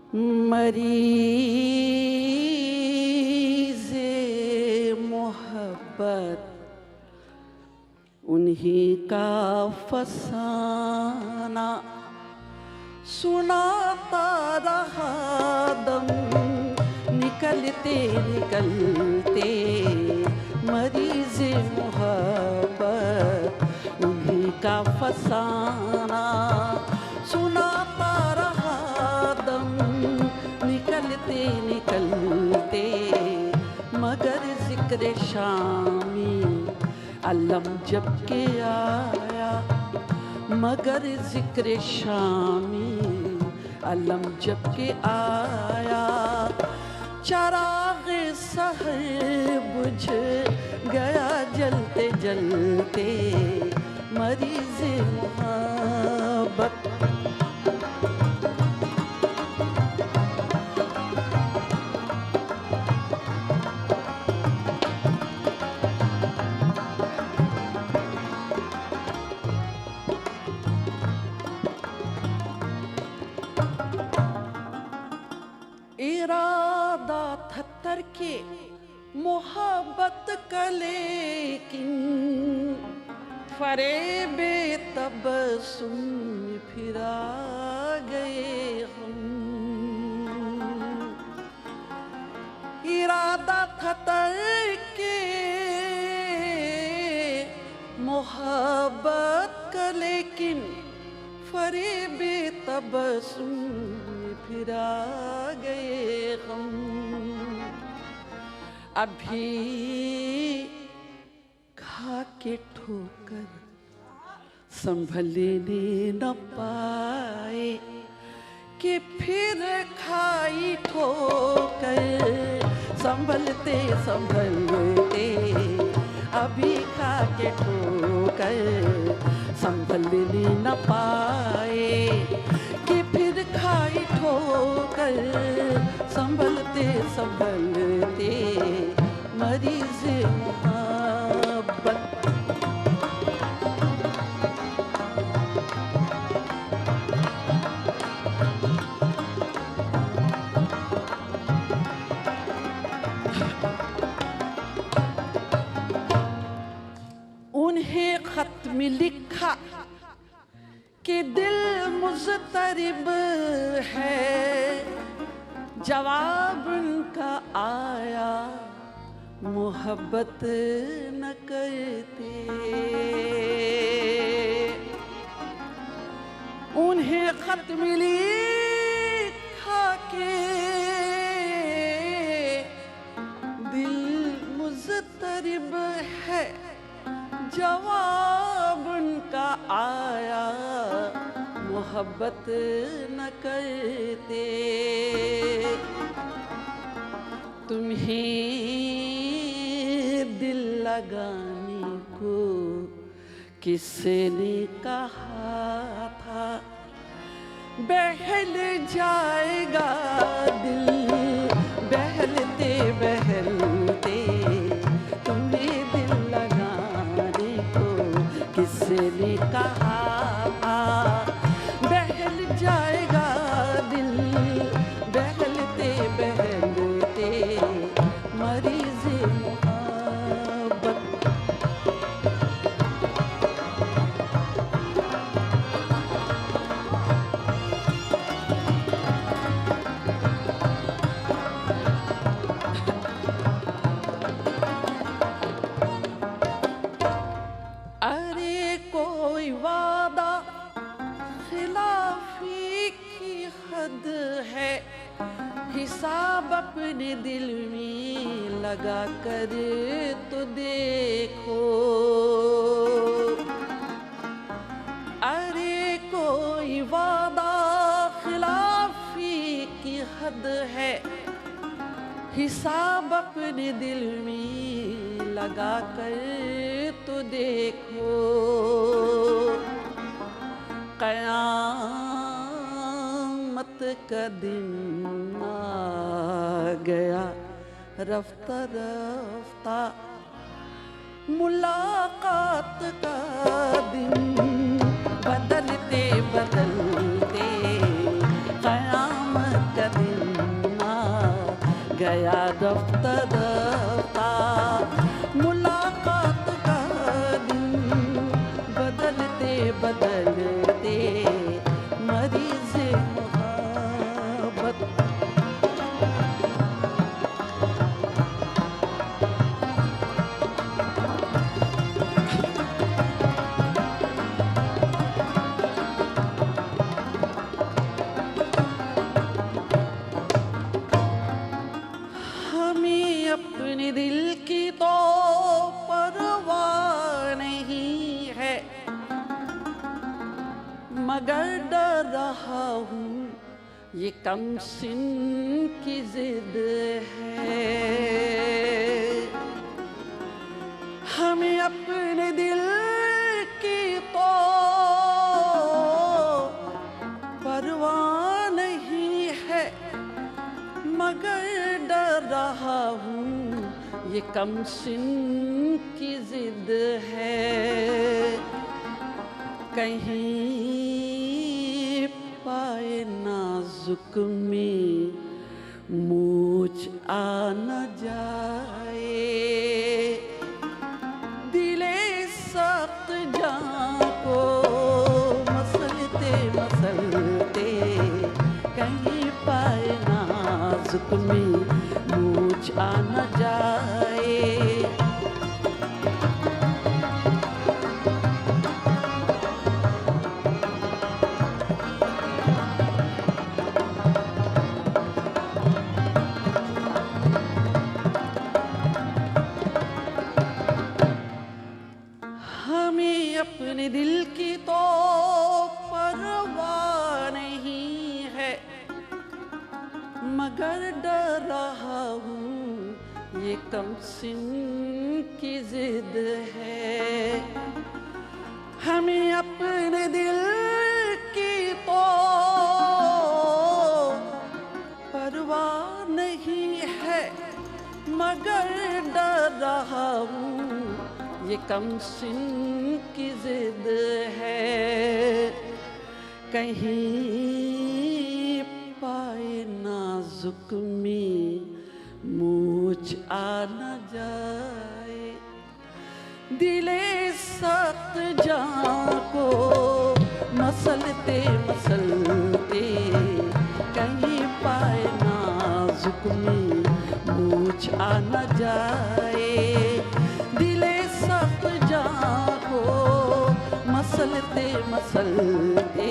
मरीज़े मोहब्बत उन्हीं का फसाना सुनाता रहा दम निकलते निकलते। मरीज़े मोहब्बत उन्हीं का फसाना सुनाता रहा दम निकलते निकलते। मगर ज़िक्र शामी अलम जब के आया, मगर ज़िक्र शामी अलम जब के आया। चराग़ सहर बुझ गया जलते जलते। मरीज़े मोहब्बत इरादा था तरके मोहब्बत का, लेकिन फरेबे तबस्सुम फिरा गए हम। इरादा था तरके मोहब्बत का, लेकिन फरेबे तबस्सुम फिरा गए हम। अभी खा के ठोकर संभलने न पाए, कि फिर खाई ठोकर संभलते संभलते। अभी खा के ठोकर संभलने न पाए, कि फिर खाई ठोकर संभलते संभलते। मरीज़े मोहब्बत उन्हें खत में लिखा कि दिल मुज़तरिब है, जवाब उनका आया मोहब्बत न करते। उन्हें खत में लिखा कि दिल मुज़तरिब है, जवाब उनका आया मोहब्बत न करते। तुम्हें दिल लगाने को किसने कहा था, बहल जाएगा दिल बहलते बहलते। तुम्हें दिल लगाने को किसने कहा था, बहल जाएगा दिल बहलते बहलते। मरीज़े मोहब्बत अरे कोई वादा खिलाफी की हद है, हिसाब अपने दिल में लगा कर तो देखो। अरे कोई वादा खिलाफी की हद है, हिसाब अपने दिल में लगा कर तो देखो। क़यामत का दिन आ गया रफ्ता रफ्ता, मुलाकात का दिन बदलते बदलते। क़यामत का दिन गया रफ्ता रफ्ता मुलाकात का दिन बदलते बदलते मरीज़ मोहब्बत। हमें अपने दिल की तो परवाह नहीं है, मगर डर रहा हूँ ये कम सिन की जिद है। हमें अपने दिल की तो परवाह नहीं है, मगर डर रहा हूँ ये कम सिन की जिद है। कहीं पाए नाजुक में मूछ आ न जाए, दिले सख्त जान को मसलते मसलते कहीं पाए नाजुक में मूछ आ न जाए। हमें अपने दिल की तो परवाह नहीं है, मगर डर रहा हूँ ये कम सिन की जिद है। हमें अपने दिल की तो परवाह नहीं है, मगर डर रहा हूँ ये कम सिन की जिद है। कहीं पाए नाजुक में मूछ आ न जाए, दिले सख्त जान को मसलते मसलते कहीं पाए नाजुक में मूछ आ न जाए। दिले सख्त जान को मसलते मसलते